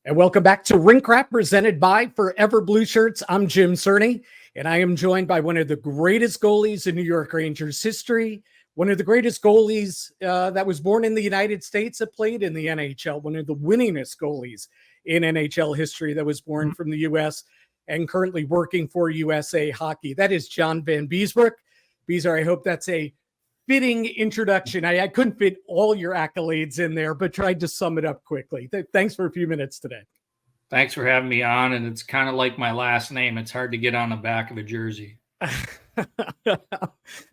And welcome back to Rink Rap, presented by Forever Blueshirts. I'm Jim Cerny, and I am joined by one of the greatest goalies in New York Rangers history, one of the greatest goalies that was born in the United States that played in the NHL, one of the winningest goalies in NHL history that was born from the U.S. and currently working for USA Hockey. That is John Vanbiesbrouck. Beezer, I hope that's a fitting introduction. I couldn't fit all your accolades in there, but tried to sum it up quickly. Thanks for a few minutes today. Thanks for having me on. And it's kind of like my last name. It's hard to get on the back of a jersey. I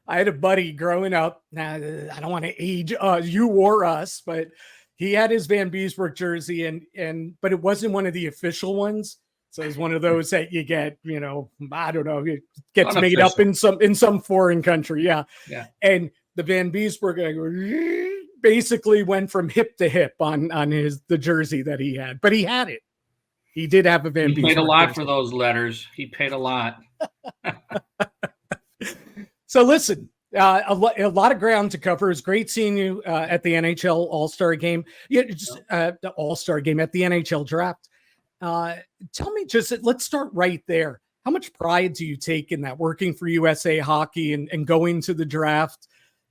had a buddy growing up. I don't want to age you or us, but he had his Vanbiesbrouck jersey but it wasn't one of the official ones. So it's one of those that you get, I don't know, it gets made up in some foreign country. Yeah. And the Vanbiesbrouck basically went from hip to hip on the jersey that he had, but he had it. He did have a Vanbiesbrouck. He paid a lot for those letters. He paid a lot. So listen, a lot of ground to cover. It's great seeing you at the NHL All-Star game. Yeah, just the All-Star game at the NHL draft. Tell me, let's start right there. How much pride do you take in that, working for USA Hockey and going to the draft?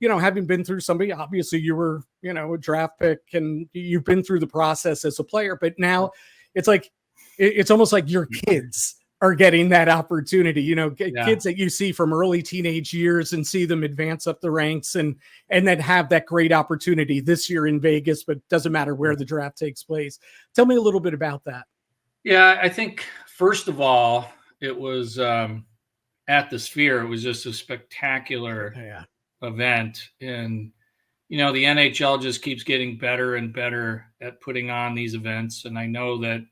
Having been through somebody, obviously you were, a draft pick and you've been through the process as a player, but now it's like, it's almost like your kids are getting that opportunity, kids that you see from early teenage years and see them advance up the ranks and then have that great opportunity this year in Vegas, but doesn't matter where the draft takes place. Tell me a little bit about that. Yeah, I think first of all, it was at the Sphere. It was just a spectacular event. And, the NHL just keeps getting better and better at putting on these events. And I know that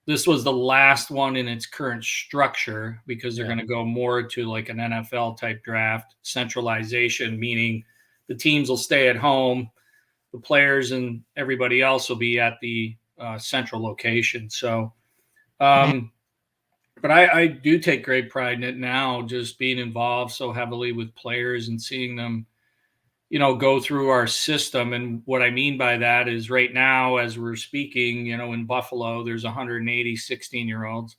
this was the last one in its current structure because they're going to go more to like an NFL type draft, centralization, meaning the teams will stay at home, the players and everybody else will be at the central location. So, but I do take great pride in it now, just being involved so heavily with players and seeing them, go through our system. And what I mean by that is right now, as we're speaking, in Buffalo, there's 180 16-year-olds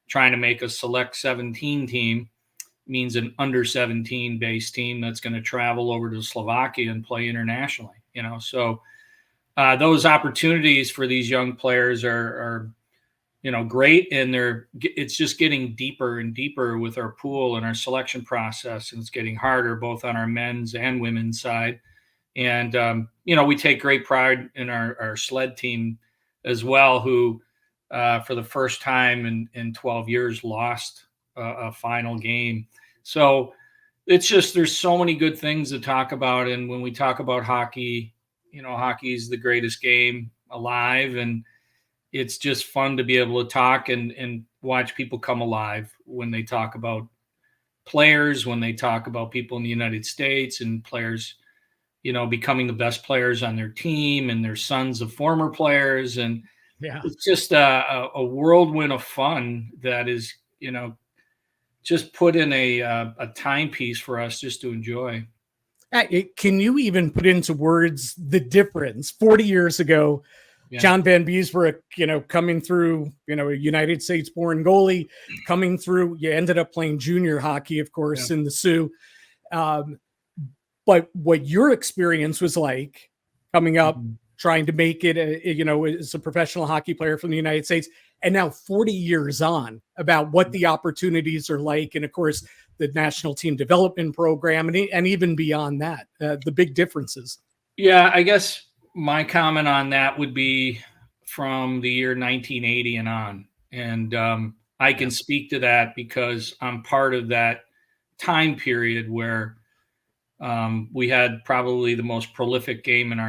trying to make a select 17 team, means an under 17 base team that's going to travel over to Slovakia and play internationally, So those opportunities for these young players are great. And it's just getting deeper and deeper with our pool and our selection process. And it's getting harder both on our men's and women's side. And, we take great pride in our sled team as well, who for the first time in 12 years lost a final game. So it's just, there's so many good things to talk about. And when we talk about hockey, hockey is the greatest game alive. And it's just fun to be able to talk and watch people come alive when they talk about players, when they talk about people in the United States and players, becoming the best players on their team and their sons of former players. And it's just a whirlwind of fun that is, just put in a timepiece for us just to enjoy. Can you even put into words the difference 40 years ago? John Vanbiesbrouck, coming through, a United States born goalie coming through. You ended up playing junior hockey, of course, in the Sioux. But what your experience was like coming up, trying to make it, as a professional hockey player from the United States, and now 40 years on, about what the opportunities are like. And of course, the national team development program and even beyond that, the big differences. Yeah, I guess my comment on that would be from the year 1980 and on. And I can speak to that because I'm part of that time period where we had probably the most prolific game in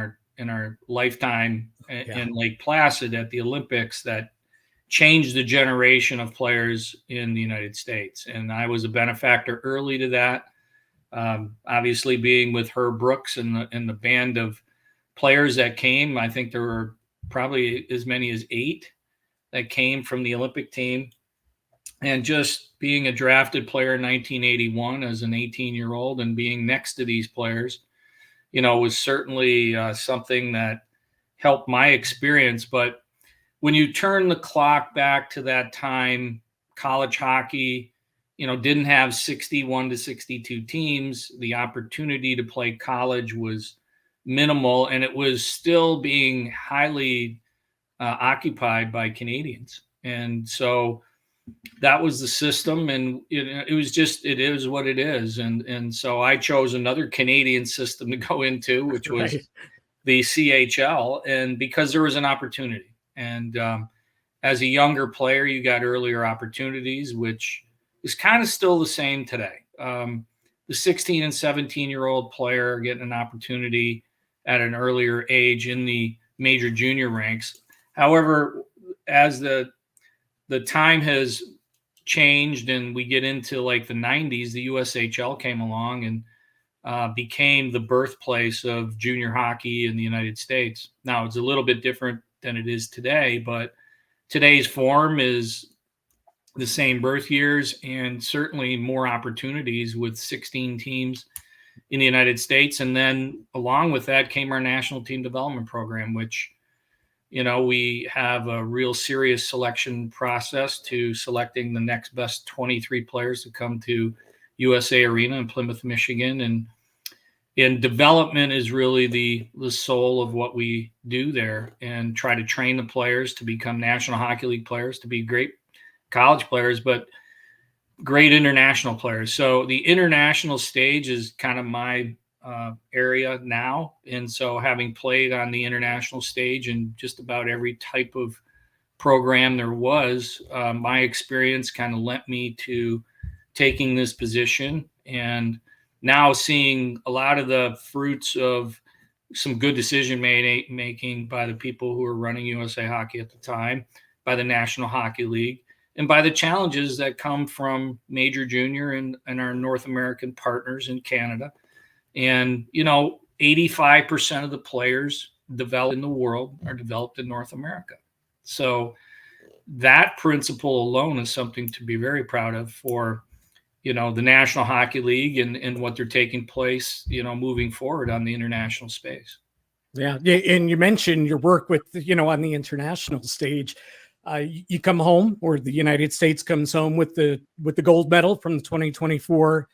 our lifetime in Lake Placid at the Olympics that changed the generation of players in the United States. And I was a benefactor early to that. Obviously being with Herb Brooks and the band of players that came. I think there were probably as many as 8 that came from the Olympic team. And just being a drafted player in 1981 as an 18-year-old and being next to these players, was certainly something that helped my experience. But when you turn the clock back to that time, college hockey, didn't have 61 to 62 teams. The opportunity to play college was minimal, and it was still being highly occupied by Canadians. And so that was the system, and it is what it is. And so I chose another Canadian system to go into, which was Right. the CHL, and because there was an opportunity. And as a younger player, you got earlier opportunities, which is kind of still the same today. The 16 and 17-year-old player getting an opportunity at an earlier age in the major junior ranks. However, as the time has changed and we get into like the 90s, the USHL came along and became the birthplace of junior hockey in the United States. Now, it's a little bit different than it is today, but today's form is the same birth years and certainly more opportunities with 16 teams in the United States. And then along with that came our national team development program, which, we have a real serious selection process to selecting the next best 23 players to come to USA Arena in Plymouth, Michigan. And development is really the soul of what we do there, and try to train the players to become National Hockey League players, to be great college players, but great international players. So the international stage is kind of my area now. And so having played on the international stage in just about every type of program there was, my experience kind of lent me to taking this position, and now seeing a lot of the fruits of some good decision making by the people who were running USA Hockey at the time, by the National Hockey League, and by the challenges that come from major junior and our North American partners in Canada. And, 85% of the players developed in the world are developed in North America. So that principle alone is something to be very proud of for, the National Hockey League and what they're taking place, moving forward on the international space. Yeah. And you mentioned your work with, on the international stage. You come home, or the United States comes home with the gold medal from the 2024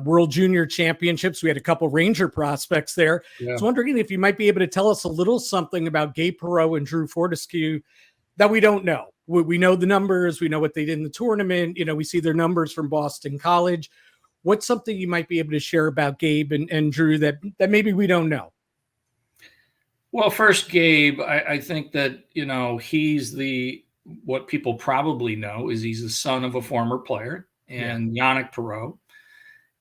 World Junior Championships. We had a couple Ranger prospects there. Yeah. I was wondering if you might be able to tell us a little something about Gabe Perreault and Drew Fortescue that we don't know. We know the numbers. We know what they did in the tournament. We see their numbers from Boston College. What's something you might be able to share about Gabe and Drew that maybe we don't know? Well, first, Gabe, I think that, he's what people probably know is he's the son of a former player, and Yannick Perreault.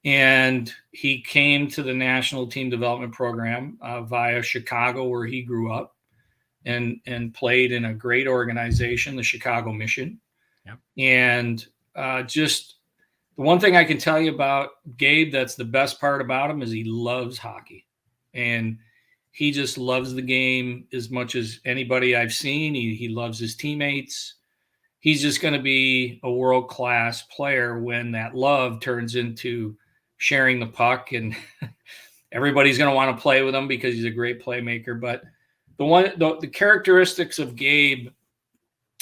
And he came to the National Team Development Program via Chicago, where he grew up, and played in a great organization, the Chicago Mission. Yeah. And just the one thing I can tell you about Gabe that's the best part about him is he loves hockey. And he just loves the game as much as anybody I've seen. He loves his teammates. He's just going to be a world-class player when that love turns into sharing the puck, and everybody's going to want to play with him because he's a great playmaker. But the characteristics of Gabe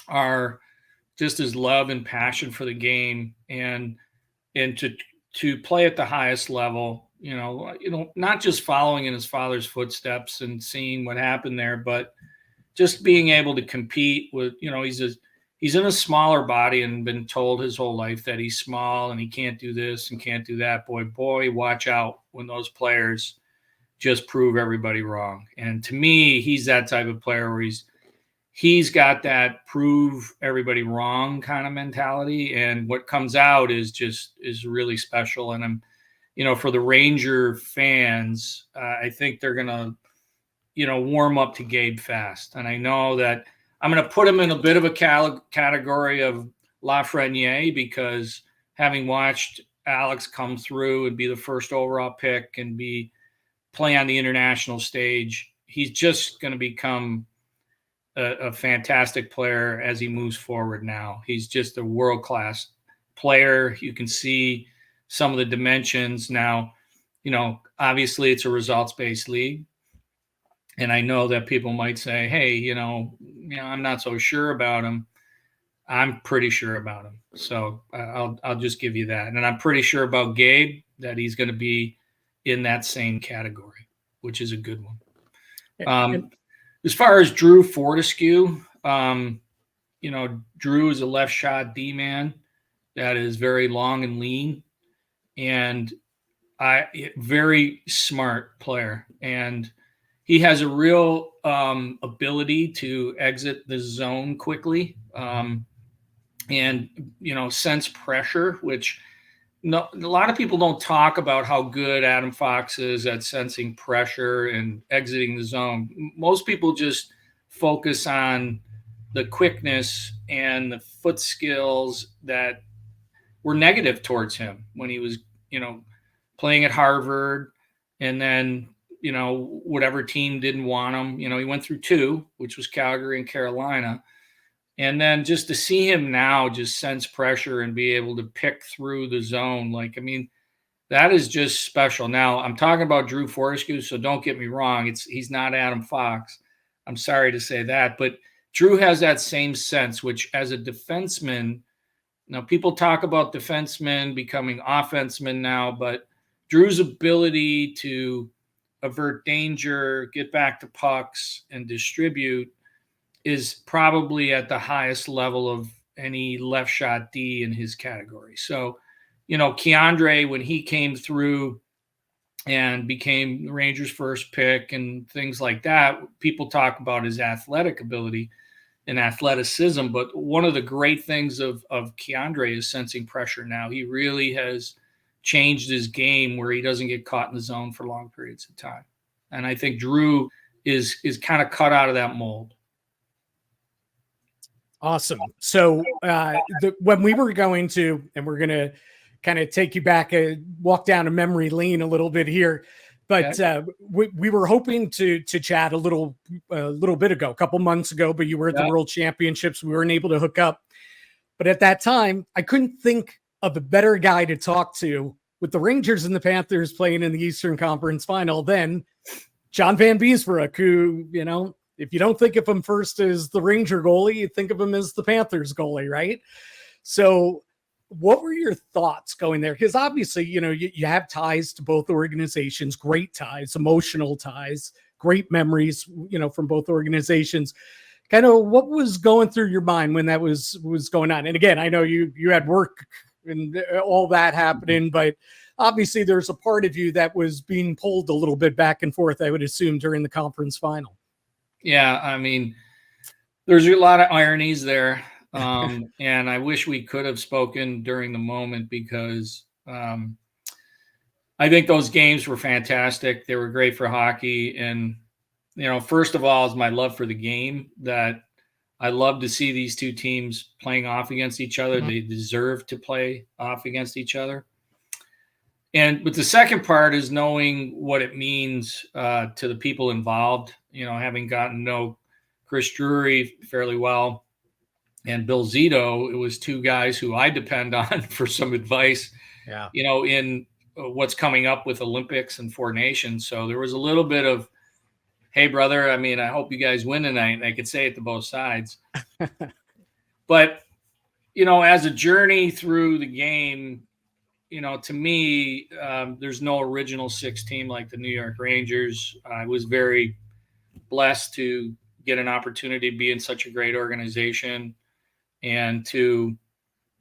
are just his love and passion for the game, and to play at the highest level. Not just following in his father's footsteps and seeing what happened there, but just being able to compete with, he's in a smaller body and been told his whole life that he's small and he can't do this and can't do that. Boy, watch out when those players just prove everybody wrong. And to me, he's that type of player where he's got that prove everybody wrong kind of mentality. And what comes out is really special. And I'm, for the Ranger fans, I think they're going to, warm up to Gabe fast. And I know that I'm going to put him in a bit of a category of Lafreniere, because having watched Alex come through and be the first overall pick and play on the international stage, he's just going to become a fantastic player as he moves forward now. He's just a world-class player. You can see some of the dimensions now. Obviously it's a results-based league, And I know that people might say, hey, I'm not so sure about him. I'm pretty sure about him. So I'll just give you that. And I'm pretty sure about Gabe that he's going to be in that same category, which is a good one. As far as Drew Fortescue, Drew is a left shot D man that is very long and lean, and very smart player. And he has a real ability to exit the zone quickly. And sense pressure, which a lot of people don't talk about how good Adam Fox is at sensing pressure and exiting the zone. Most people just focus on the quickness and the foot skills that were negative towards him when he was, playing at Harvard, and then, whatever team didn't want him. He went through two, which was Calgary and Carolina. And then just to see him now just sense pressure and be able to pick through the zone, that is just special. Now, I'm talking about Drew Fortescue, so don't get me wrong. He's not Adam Fox. I'm sorry to say that. But Drew has that same sense, which as a defenseman, now people talk about defensemen becoming offensemen now, but Drew's ability to avert danger, get back to pucks, and distribute is probably at the highest level of any left shot D in his category. So, Keandre, when he came through and became the Rangers' first pick and things like that, people talk about his athletic ability and athleticism. But one of the great things of Keandre is sensing pressure now. He really has changed his game where he doesn't get caught in the zone for long periods of time. And I think Drew is kind of cut out of that mold. Awesome. So when we were going to, and we're going to kind of take you back, walk down a memory lane a little bit here, but we were hoping to chat a little bit ago, a couple months ago, but you were at the World Championships. We weren't able to hook up. But at that time, I couldn't think of a better guy to talk to with the Rangers and the Panthers playing in the Eastern Conference Final than John Vanbiesbrouck, who, if you don't think of him first as the Ranger goalie, you think of him as the Panthers goalie, right? So what were your thoughts going there? Because obviously, you have ties to both organizations, great ties, emotional ties, great memories, from both organizations. Kind of what was going through your mind when that was going on? And again, I know you had work and all that happening, but obviously there's a part of you that was being pulled a little bit back and forth, I would assume, during the conference final. Yeah, I mean, there's a lot of ironies there. And I wish we could have spoken during the moment because I think those games were fantastic. They were great for hockey. And, first of all, is my love for the game, that I love to see these two teams playing off against each other. Mm-hmm. They deserve to play off against each other. But the second part is knowing what it means to the people involved, having gotten to know Chris Drury fairly well and Bill Zito. It was two guys who I depend on for some advice, in what's coming up with Olympics and Four Nations. So there was a little bit of, hey, brother, I mean, I hope you guys win tonight. And I could say it to both sides. But, as a journey through the game, to me, there's no original six team like the New York Rangers. I was very blessed to get an opportunity to be in such a great organization and to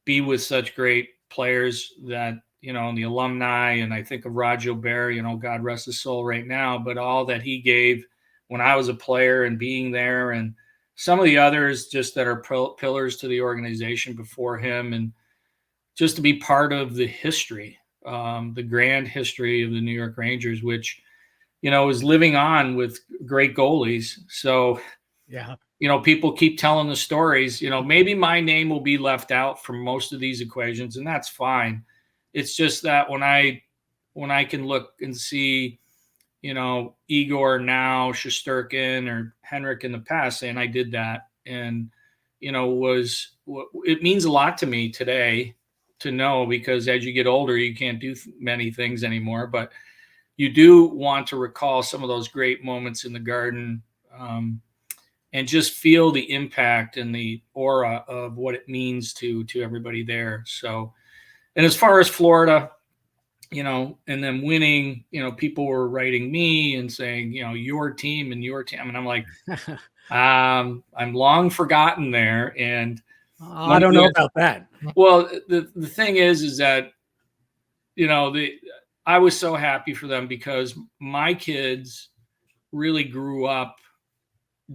be with such great players that, and the alumni. And I think of Raj O'Bear, God rest his soul right now, but all that he gave when I was a player and being there, and some of the others just that are pillars to the organization before him, and just to be part of the history, the grand history of the New York Rangers, which, is living on with great goalies. So, people keep telling the stories, maybe my name will be left out from most of these equations, and that's fine. It's just that when I can look and see, Igor now, Shesterkin or Henrik in the past saying I did that. And, it means a lot to me today to know, because as you get older, you can't do many things anymore, but you do want to recall some of those great moments in the Garden, and just feel the impact and the aura of what it means to everybody there. So, and as far as Florida, and then winning, people were writing me and saying, your team and your team. And I'm like, I'm long forgotten there. And I don't know about that. Well, the thing is that, I was so happy for them because my kids really grew up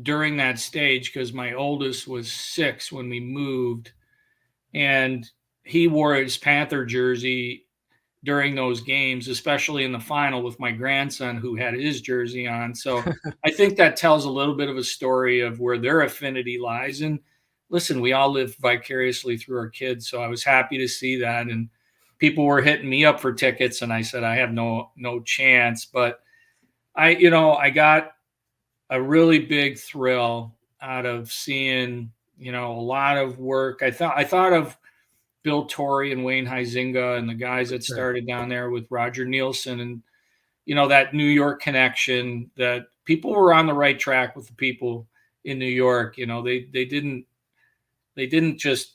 during that stage, because my oldest was 6 when we moved, and he wore his Panther jersey during those games, especially in the final with my grandson who had his jersey on. So I think that tells a little bit of a story of where their affinity lies. And listen, we all live vicariously through our kids. So I was happy to see that. And people were hitting me up for tickets, and I said, I have no chance. But I got a really big thrill out of seeing, a lot of work. I thought of Bill Torrey and Wayne Huizinga and the guys that started down there with Roger Nielsen, and, that New York connection, that people were on the right track with the people in New York. They didn't just,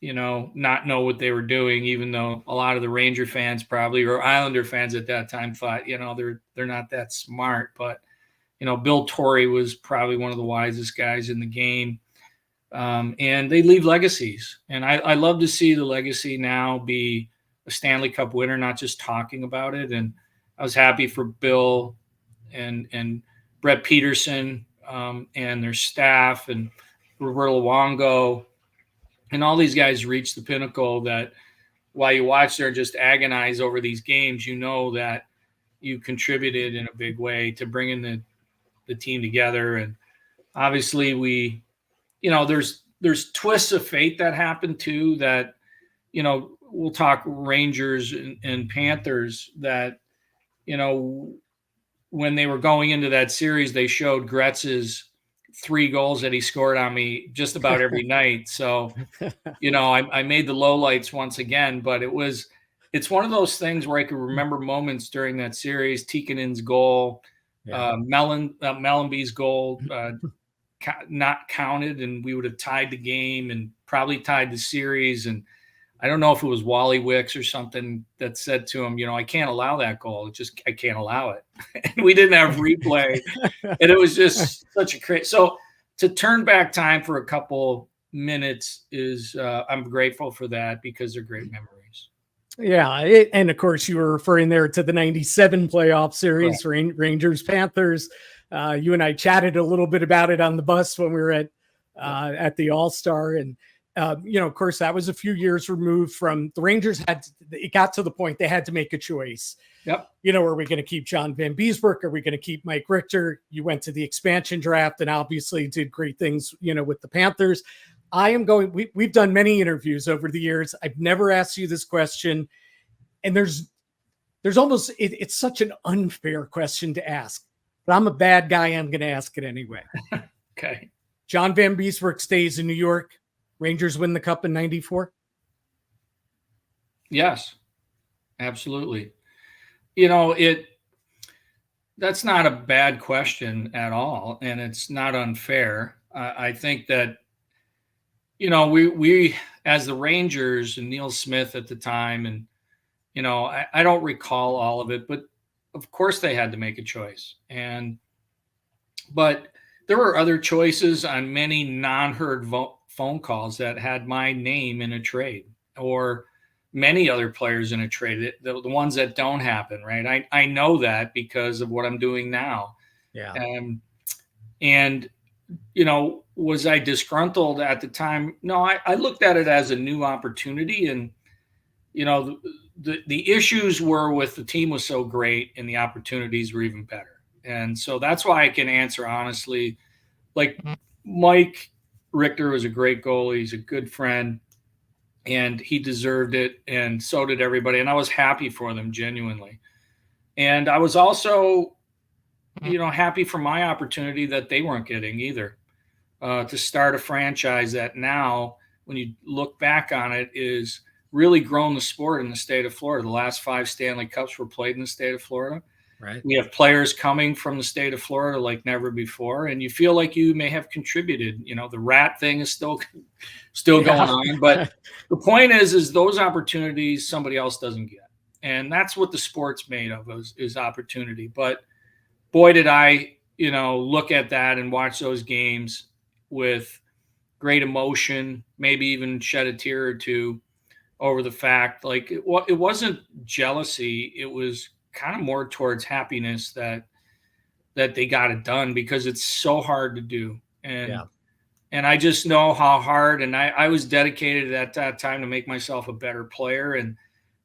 not know what they were doing, even though a lot of the Ranger fans probably, or Islander fans at that time, thought, they're not that smart. But Bill Torrey was probably one of the wisest guys in the game. And they leave legacies. And I love to see the legacy now be a Stanley Cup winner, not just talking about it. And I was happy for Bill and Brett Peterson, and their staff, and Roberto Luongo, and all these guys reached the pinnacle that while you watch there and just agonize over these games, that you contributed in a big way to bringing the team together. And obviously there's twists of fate that happen too, that, we'll talk Rangers and Panthers, that, when they were going into that series, they showed Gretz's 3 goals that he scored on me just about every night. So, I made the lowlights once again, but it's one of those things where I could remember moments during that series. Tikkanen's goal, Mellanby's goal, not counted, and we would have tied the game and probably tied the series. And I don't know if it was Wally Wicks or something that said to him, I can't allow that goal. I can't allow it. And we didn't have replay. And it was just such a crazy. So to turn back time for a couple minutes is, I'm grateful for that, because they're great memories. Yeah. And of course, you were referring there to the 97 playoff series, right. Rangers, Panthers. You and I chatted a little bit about it on the bus when we were at the All-Star. And, of course, that was a few years removed from the Rangers. It got to the point they had to make a choice. Yep. Are we going to keep John Vanbiesbrouck? Are we going to keep Mike Richter? You went to the expansion draft and obviously did great things, with the Panthers. We've done many interviews over the years. I've never asked you this question. And there's almost, it's such an unfair question to ask. But I'm a bad guy. I'm going to ask it anyway. Okay. John Vanbiesbrouck stays in New York. Rangers win the Cup in 94? Yes, absolutely. That's not a bad question at all, and it's not unfair. I think that, we as the Rangers and Neil Smith at the time, and, I don't recall all of it, but of course they had to make a choice. But there were other choices on many non-heard phone calls that had my name in a trade, or many other players in a trade, the ones that don't happen, right? I know that because of what I'm doing now. Yeah. And, was I disgruntled at the time? No, I looked at it as a new opportunity. And, the issues were with the team was so great and the opportunities were even better. And so that's why I can answer honestly. Like, Mike Richter was a great goalie. He's a good friend, and he deserved it. And so did everybody. And I was happy for them, genuinely. And I was also, happy for my opportunity that they weren't getting either, to start a franchise that now, when you look back on it, is really grown the sport in the state of Florida. The last 5 Stanley Cups were played in the state of Florida. Right. We have players coming from the state of Florida like never before, and you feel like you may have contributed. The rat thing is still going on, but the point is those opportunities somebody else doesn't get, and that's what the sport's made of is opportunity. But boy, did I look at that and watch those games with great emotion, maybe even shed a tear or two over the fact, like it wasn't jealousy, it was kind of more towards happiness that they got it done, because it's so hard to do. And I just know how hard, and I was dedicated at that time to make myself a better player, and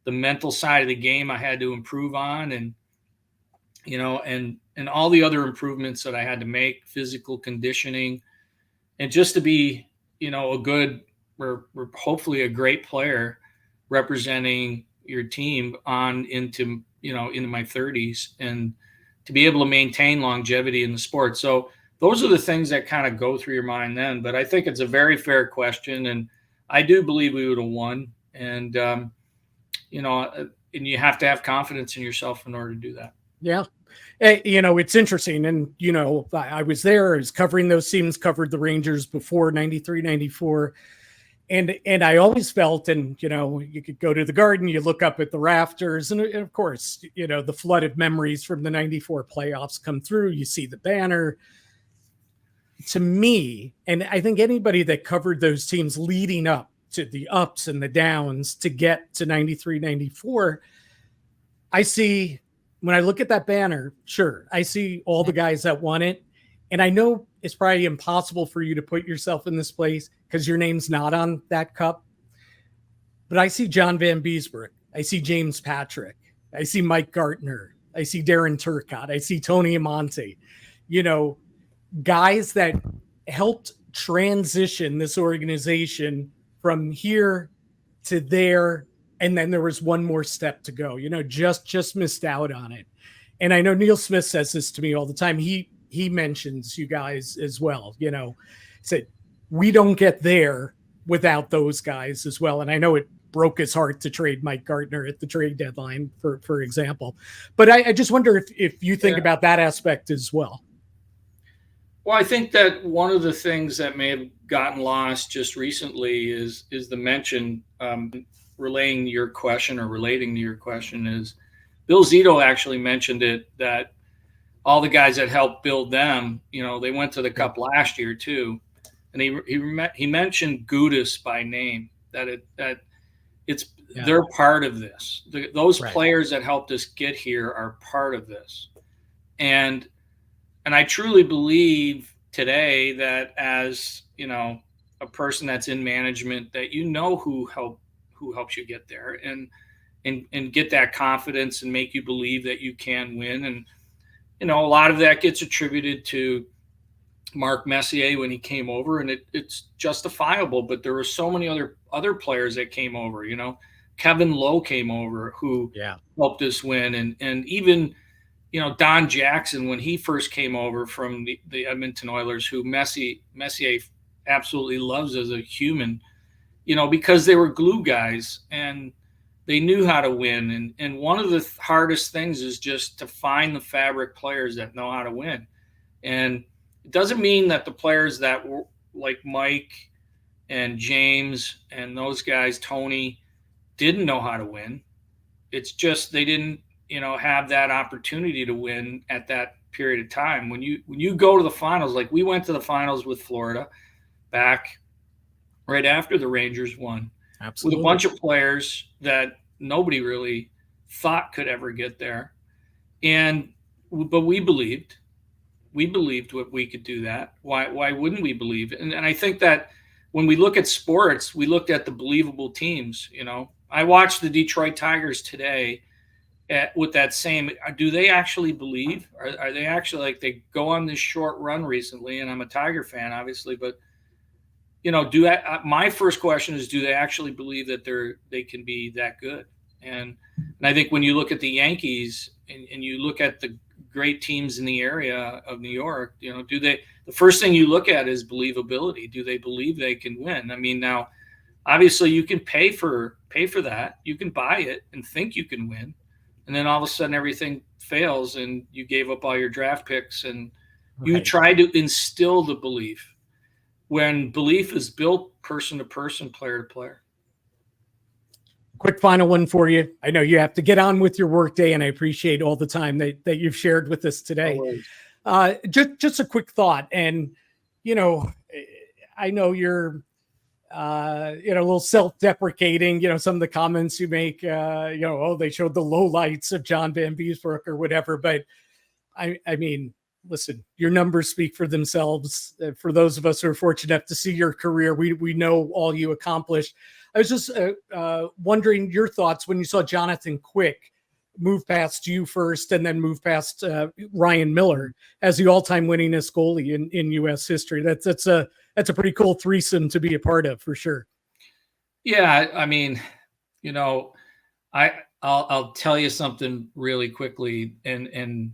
the mental side of the game I had to improve on, and and all the other improvements that I had to make, physical conditioning, and just to be a good, or hopefully a great player representing your team on into my 30s, and to be able to maintain longevity in the sport. So those are the things that kind of go through your mind then. But I think it's a very fair question, and I do believe we would have won. And and you have to have confidence in yourself in order to do that. Yeah. It's interesting. And, I was there, I was covering those teams, covered the Rangers before 93, 94. And I always felt, and, you could go to the Garden, you look up at the rafters, and of course, the flood of memories from the 94 playoffs come through. You see the banner. To me, and I think anybody that covered those teams leading up to the ups and the downs to get to 93, 94, I see, when I look at that banner, sure, I see all the guys that won it. And I know it's probably impossible for you to put yourself in this place because your name's not on that cup. But I see John Vanbiesbrouck. I see James Patrick. I see Mike Gartner. I see Darren Turcotte. I see Tony Amonte. Guys that helped transition this organization from here to there. And then there was one more step to go, just missed out on it. And I know Neil Smith says this to me all the time. He mentions you guys as well, said we don't get there without those guys as well. And I know it broke his heart to trade Mike Gartner at the trade deadline, for example. But I just wonder if you think about that aspect as well. Well, I think that one of the things that may have gotten lost just recently is the mention, relating to your question is Bill Zito actually mentioned it, that all the guys that helped build them, they went to the cup last year too. And he mentioned Gudis by name, that they're part of this. Those players that helped us get here are part of this. And I truly believe today that as, a person that's in management, that who helps you get there, and get that confidence and make you believe that you can win. And, a lot of that gets attributed to Mark Messier when he came over, and it's justifiable, but there were so many other players that came over, Kevin Lowe came over, who helped us win. And even, Don Jackson, when he first came over from the Edmonton Oilers, who Messier absolutely loves as a human, because they were glue guys and they knew how to win. And one of the hardest things is just to find the fabric players that know how to win. And it doesn't mean that the players that were like Mike and James and those guys, Tony, didn't know how to win. It's just they didn't, have that opportunity to win at that period of time. When you go to the finals, like we went to the finals with Florida back right after the Rangers won. Absolutely. With a bunch of players that nobody really thought could ever get there. But we believed what we could do that. Why wouldn't we believe? And I think that when we look at sports, we looked at the believable teams. I watched the Detroit Tigers today with that same, do they actually believe? Are they actually, like, they go on this short run recently, and I'm a Tiger fan, obviously, but my first question is, do they actually believe that they can be that good? And I think when you look at the Yankees and you look at the great teams in the area of New York, the first thing you look at is believability. Do they believe they can win? I mean, now, obviously you can pay for that. You can buy it and think you can win, and then all of a sudden everything fails and you gave up all your draft picks, and you Right. try to instill the belief when belief is built person to person, player to player. Quick final one for you. I know you have to get on with your workday, and I appreciate all the time that you've shared with us today. Just a quick thought, and I know you're a little self-deprecating. Some of the comments you make. They showed the lowlights of John Vanbiesbrouck or whatever, but I mean, listen, your numbers speak for themselves. For those of us who are fortunate enough to see your career, we know all you accomplished. I was just wondering your thoughts when you saw Jonathan Quick move past you first and then move past Ryan Miller as the all-time winningest goalie in U.S. history. That's a pretty cool threesome to be a part of, for sure. Yeah, I mean, I'll tell you something really quickly, and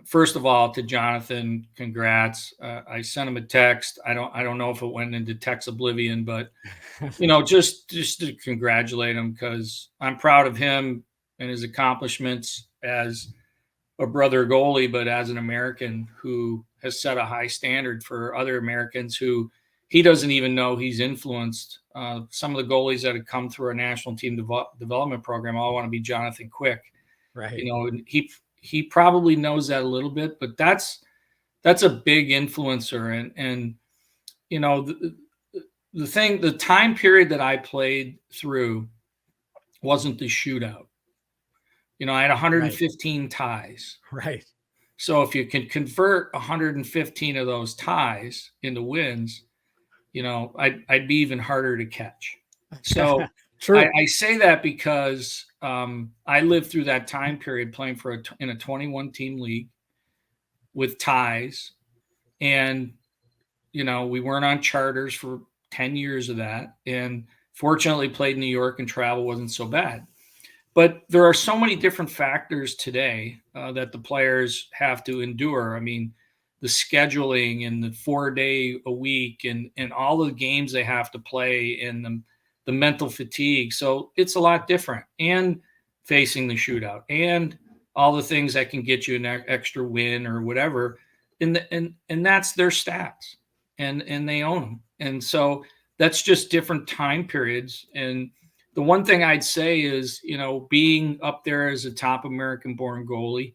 first of all, to Jonathan, congrats. I sent him a text. I don't know if it went into text oblivion, but just to congratulate him, because I'm proud of him and his accomplishments as a brother goalie, but as an American who has set a high standard for other Americans who he doesn't even know he's influenced. Some of the goalies that have come through our national team development program all want to be Jonathan Quick. Right. He probably knows that a little bit, but that's a big influencer. And the time period that I played through wasn't the shootout. I had 115 ties. Right. So if you can convert 115 of those ties into wins, I'd be even harder to catch. So True. I say that because I lived through that time period playing in a 21-team league with ties, and we weren't on charters for 10 years of that, and fortunately played in New York and travel wasn't so bad. But there are so many different factors today that the players have to endure. I mean, the scheduling and the 4-day a week and all the games they have to play and the mental fatigue. So it's a lot different. And facing the shootout and all the things that can get you an extra win or whatever. And that's their stats, and they own them. And so that's just different time periods. And the one thing I'd say is, being up there as a top American-born goalie,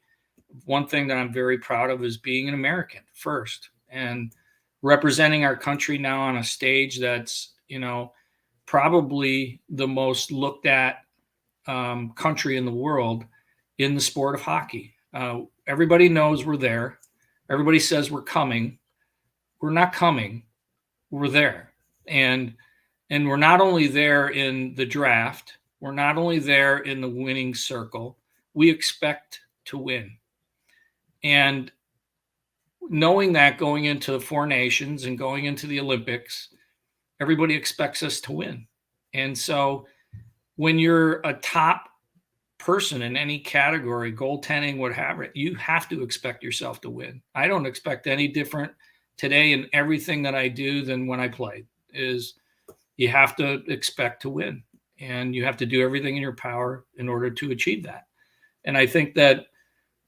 one thing that I'm very proud of is being an American first and representing our country now on a stage that's, probably the most looked at country in the world in the sport of hockey. Everybody knows we're there. Everybody says we're coming. We're not coming. We're there. And we're not only there in the draft, we're not only there in the winning circle, we expect to win. And knowing that going into the Four Nations and going into the Olympics, everybody expects us to win. And so when you're a top person in any category, goaltending, whatever, you have to expect yourself to win. I don't expect any different today in everything that I do than when I played. You have to expect to win, and you have to do everything in your power in order to achieve that. And I think that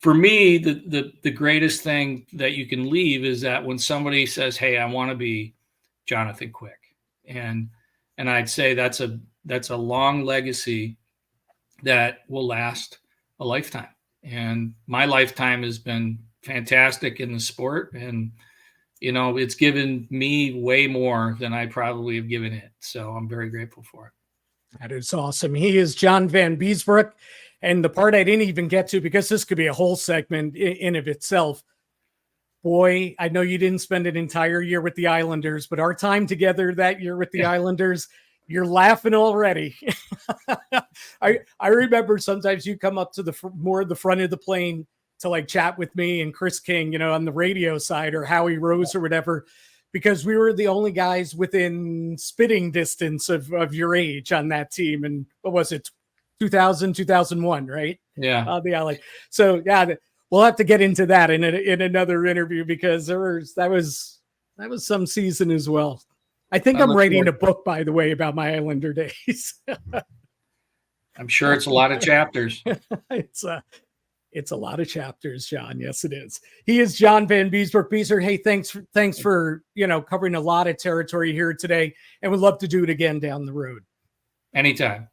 for me, the greatest thing that you can leave is that when somebody says, "Hey, I want to be Jonathan Quick," and I'd say that's a long legacy that will last a lifetime. And my lifetime has been fantastic in the sport, and it's given me way more than I probably have given it. So I'm very grateful for it. That is awesome. He is John Vanbiesbrouck. And the part I didn't even get to, because this could be a whole segment in of itself. Boy, I know you didn't spend an entire year with the Islanders, but our time together that year with the Islanders, you're laughing already. I remember sometimes you come up to the front of the plane to like chat with me and Chris King, on the radio side, or Howie Rose or whatever, because we were the only guys within spitting distance of your age on that team. And what was it? 2000, 2001, right? Yeah. The alley. So yeah, we'll have to get into that in another interview, because that was some season as well. I think I'm writing a book, by the way, about my Islander days. I'm sure it's a lot of chapters. It's a lot of chapters, John. Yes, it is. He is John Vanbiesbrouck. Beezer, hey, thanks for covering a lot of territory here today, and we'd love to do it again down the road. Anytime.